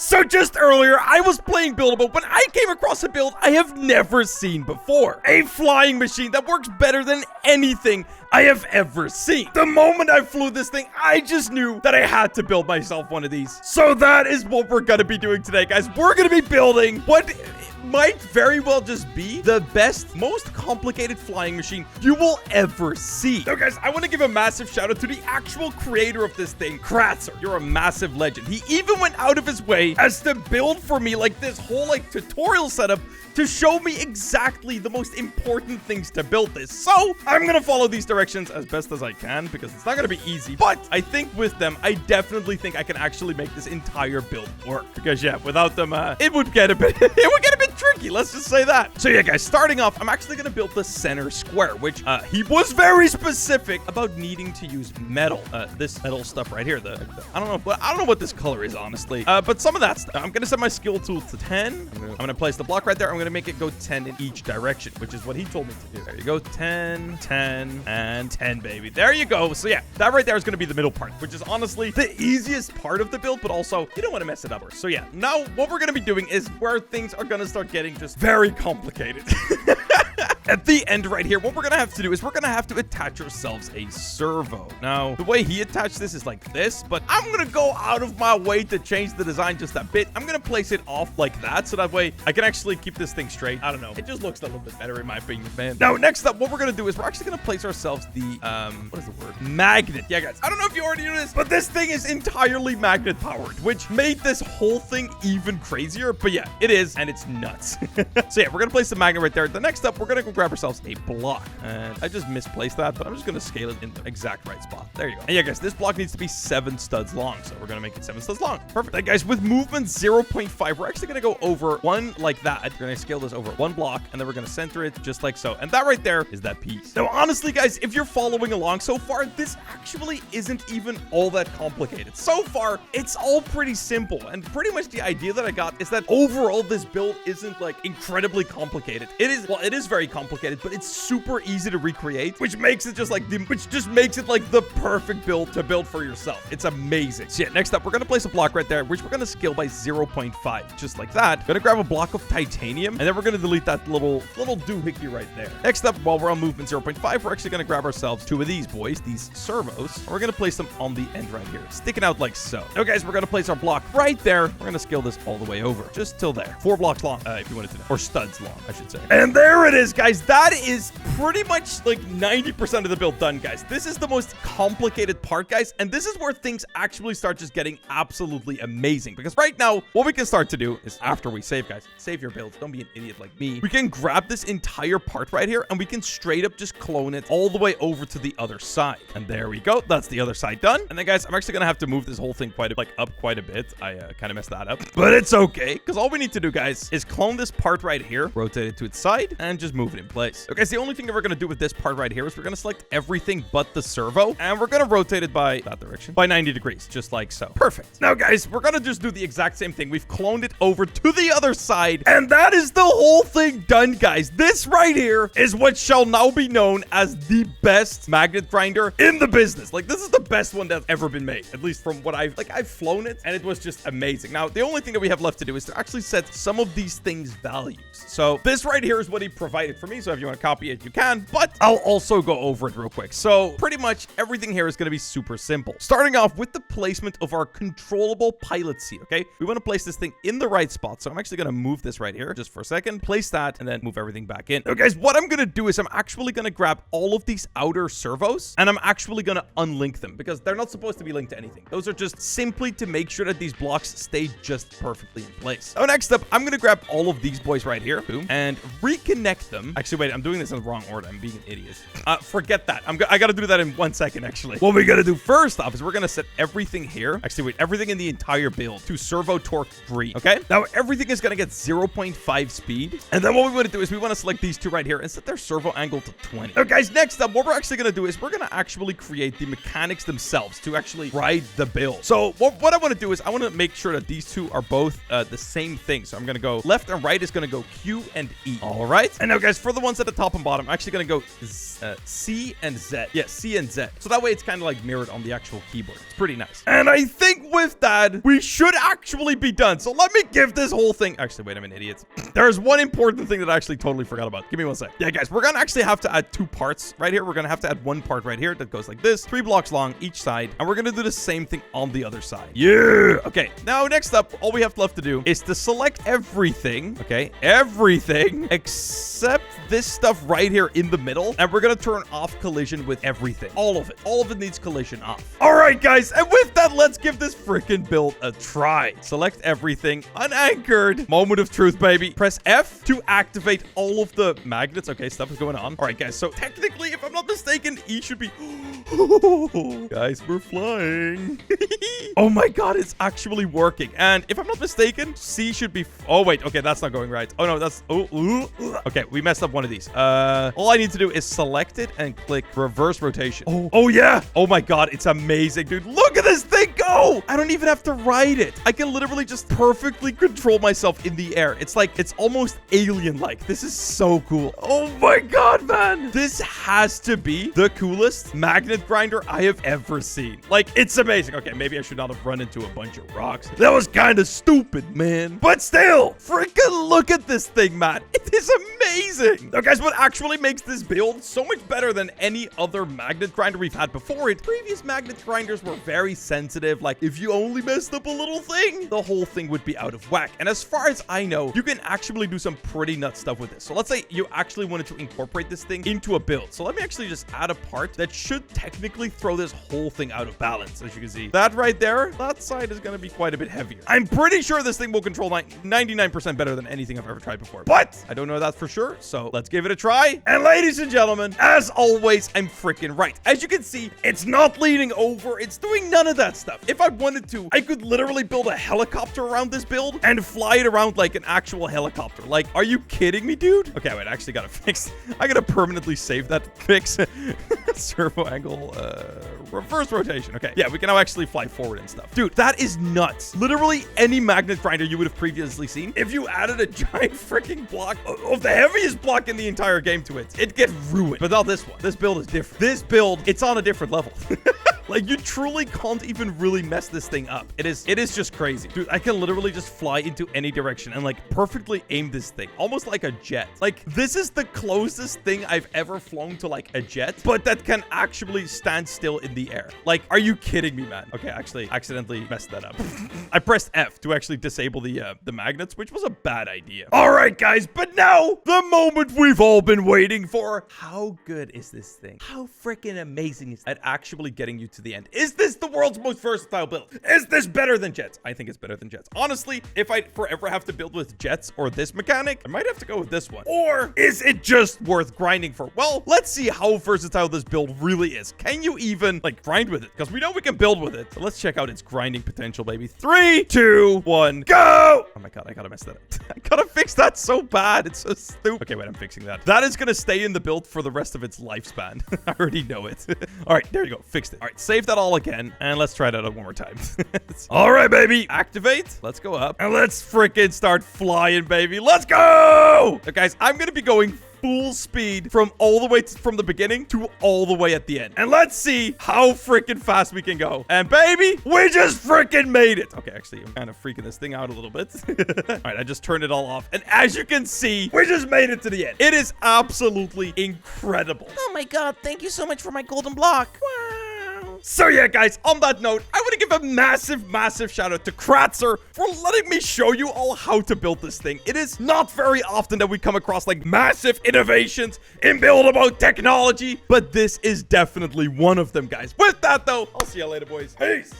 So just earlier, I was playing Buildable when I came across a build I have never seen before. A flying machine that works better than anything I have ever seen. The moment I flew this thing, I just knew that I had to build myself one of these. So that is what we're gonna be doing today, guys. We're gonna be building what might very well just be the best, most complicated flying machine you will ever see. So guys, I want to give a massive shout out to the actual creator of this thing, Kratzer. You're a massive legend. He even went out of his way as to build for me like this whole like tutorial setup to show me exactly the most important things to build this. So I'm gonna follow these directions as best as I can because it's not gonna be easy, but I think with them, I definitely think I can actually make this entire build work because yeah, without them, it would get a bit tricky. Let's just say that. So yeah, guys, starting off, I'm actually gonna build the center square, which he was very specific about needing to use metal. This metal stuff right here. I don't know what this color is, honestly. But some of that stuff. I'm gonna set my skill tool to 10. I'm gonna place the block right there. I'm gonna make it go 10 in each direction, which is what he told me to do. There you go. 10, 10, and 10, baby. There you go. So yeah, that right there is gonna be the middle part, which is honestly the easiest part of the build, but also you don't want to mess it up. So yeah, now what we're gonna be doing is where things are gonna start getting just very complicated. At the end right here, what we're gonna have to do is we're gonna have to attach ourselves a servo. Now, the way he attached this is like this, but I'm gonna go out of my way to change the design just a bit. I'm gonna place it off like that, so that way I can actually keep this thing straight. I don't know. It just looks a little bit better in my opinion, man. Now, next up, what we're gonna do is we're actually gonna place ourselves the, what is the word? Magnet. Yeah, guys, I don't know if you already knew this, but this thing is entirely magnet powered, which made this whole thing even crazier. But yeah, it is, and it's nuts. So yeah, we're gonna place the magnet right there. The next up, we're gonna go grab ourselves a block, and I just misplaced that, but I'm just gonna scale it in the exact right spot. There you go. And yeah, guys, this block needs to be 7 studs long, so we're gonna make it 7 studs long. Perfect. And guys, with movement 0.5, we're actually gonna go over one like that. We're gonna scale this over one block, and then we're gonna center it just like so. And that right there is that piece. Now, honestly, guys, if you're following along so far, this actually isn't even all that complicated. So far, it's all pretty simple, and pretty much the idea that I got is that overall, this build isn't like incredibly complicated. It is very complicated, but it's super easy to recreate, which makes it just like the perfect build to build for yourself. It's amazing. So yeah, next up, we're gonna place a block right there, which we're gonna scale by 0.5, just like that. Gonna grab a block of titanium, and then we're gonna delete that little doohickey right there. Next up, while we're on movement 0.5, we're actually gonna grab ourselves 2 of these boys, these servos, and we're gonna place them on the end right here, sticking out like so. Now, guys, we're gonna place our block right there. We're gonna scale this all the way over, just till there. 4 blocks long, if you wanted to know, or studs long, I should say. And there it is, guys. That is pretty much like 90% of the build done, guys. This is the most complicated part, guys, and this is where things actually start just getting absolutely amazing, because right now what we can start to do is, after we save, guys, save your build, don't be an idiot like me, we can grab this entire part right here and we can straight up just clone it all the way over to the other side. And there we go. That's the other side done. And then, guys, I'm actually gonna have to move this whole thing up quite a bit. I kind of messed that up, but it's okay, because all we need to do, guys, is clone this part right here, rotate it to its side, and just move it in place. Okay, so the only thing that we're gonna do with this part right here is we're gonna select everything but the servo, and we're gonna rotate it by that direction by 90 degrees, just like so. Perfect. Now, guys, we're gonna just do the exact same thing. We've cloned it over to the other side, and that is the whole thing done, guys. This right here is what shall now be known as the best magnet grinder in the business. Like, this is the best one that's ever been made, at least from what I've flown it, and it was just amazing. Now, the only thing that we have left to do is to actually set some of these things values. So this right here is what he provided for me. So if you want to copy it, you can, but I'll also go over it real quick. So pretty much everything here is going to be super simple. Starting off with the placement of our controllable pilot seat, okay? We want to place this thing in the right spot. So I'm actually going to move this right here just for a second, place that, and then move everything back in. Now, guys, what I'm going to do is I'm actually going to grab all of these outer servos, and I'm actually going to unlink them because they're not supposed to be linked to anything. Those are just simply to make sure that these blocks stay just perfectly in place. So next up, I'm going to grab all of these boys right here, boom, and reconnect them. Actually, wait, I'm doing this in the wrong order. I'm being an idiot. Forget that. I got to do that in 1 second, actually. What we got to do first off is we're going to set everything here. Actually, wait, everything in the entire build to servo torque 3, okay? Now, everything is going to get 0.5 speed. And then what we want to do is we want to select these 2 right here and set their servo angle to 20. Now, guys, next up, what we're actually going to do is we're going to actually create the mechanics themselves to actually ride the build. So what I want to do is I want to make sure that these 2 are both the same thing. So I'm going to go left and right is going to go Q and E. All right. And now, guys, for the ones at the top and bottom, I'm actually going to go C and Z. Yeah, C and Z. So that way it's kind of like mirrored on the actual keyboard. It's pretty nice. And I think with that, we should actually be done. So let me give this whole thing... Actually, wait, I'm an idiot. There's one important thing that I actually totally forgot about. Give me one sec. Yeah, guys, we're going to actually have to add 2 parts right here. We're going to have to add 1 part right here that goes like this. 3 blocks long each side. And we're going to do the same thing on the other side. Yeah. Okay, now next up, all we have left to do is to select everything. Okay, everything except this stuff right here in the middle. And we're going to turn off collision with everything. All of it. All of it needs collision off. All right, guys. And with that, let's give this freaking build a try. Select everything. Unanchored. Moment of truth, baby. Press F to activate all of the magnets. Okay, stuff is going on. All right, guys. So technically, if I'm not mistaken, E should be... Guys, we're flying. Oh my god, it's actually working. And if I'm not mistaken, C should be... Oh, wait. Okay, that's not going right. Oh, no, that's... Okay, we messed up one of these. All I need to do is select it and click reverse rotation. Oh, yeah. Oh my god, it's amazing, dude. Look at this thing go. I don't even have to ride it. I can literally just perfectly control myself in the air. It's like, it's almost alien-like. This is so cool. Oh my god, man. This has to be the coolest magnet grinder I have ever seen. Like, it's amazing. Okay, maybe I should not have run into a bunch of rocks. That was kind of stupid, man. But still, freaking look at this thing, man. It is amazing. Now, guys, what actually makes this build so much better than any other magnet grinder we've had before it, previous magnet grinders were very sensitive. Like, if you only messed up a little thing, the whole thing would be out of whack. And as far as I know, you can actually do some pretty nuts stuff with this. So let's say you actually wanted to incorporate this thing into a build. So let me actually just add a part that should technically throw this whole thing out of balance. As you can see, that right there, that side is going to be quite a bit heavier. I'm pretty sure this thing will control 99% better than anything I've ever tried before, but I don't know that for sure. So let's give it a try. And ladies and gentlemen, as always, I'm freaking right. As you can see, it's not leaning over. It's doing none of that stuff. If I wanted to, I could literally build a helicopter around this build and fly it around like an actual helicopter. Like, are you kidding me, dude? Okay, wait, I actually got to fix. I got to permanently save that fix. Servo angle, reverse rotation. Okay, yeah, we can now actually fly forward and stuff. Dude, that is nuts. Literally any magnet grinder you would have previously seen, if you added a giant freaking block of the heaviest block in the entire game to it, it'd get ruined. But not this one. This build is different. This build, it's on a different level. Like, you truly can't even really mess this thing up. It is just crazy. Dude, I can literally just fly into any direction and, like, perfectly aim this thing. Almost like a jet. Like, this is the closest thing I've ever flown to, like, a jet, but that can actually stand still in the air. Like, are you kidding me, man? Okay, actually, accidentally messed that up. I pressed F to actually disable the magnets, which was a bad idea. All right, guys, but now, the moment we've all been waiting for. How good is this thing? How freaking amazing is it at actually getting you to the end? Is this the world's most versatile build? Is this better than jets? I think it's better than jets. Honestly, if I forever have to build with jets or this mechanic, I might have to go with this one. Or is it just worth grinding for? Well, let's see how versatile this build really is. Can you even, like, grind with it? Because we know we can build with it. So let's check out its grinding potential, baby. 3, 2, 1, go! Oh my god, I gotta mess that up. I gotta fix that so bad. It's so stupid. Okay, wait, I'm fixing that. That is gonna stay in the build for the rest of its lifespan. I already know it. All right, there you go. Fixed it. All right, save that all again, and let's try that out one more time. All right, baby. Activate. Let's go up, and let's freaking start flying, baby. Let's go! So, guys, I'm gonna be going full speed from all the way from the beginning to all the way at the end. And let's see how freaking fast we can go. And baby, we just freaking made it. Okay, actually, I'm kind of freaking this thing out a little bit. All right, I just turned it all off. And as you can see, we just made it to the end. It is absolutely incredible. Oh my god, thank you so much for my golden block. Wow. So yeah, guys, on that note, I want to give a massive shout out to Kratzer for letting me show you all how to build this thing. It is not very often that we come across like massive innovations in buildable technology, but this is definitely one of them, guys. With that though, I'll see you later, boys. Peace.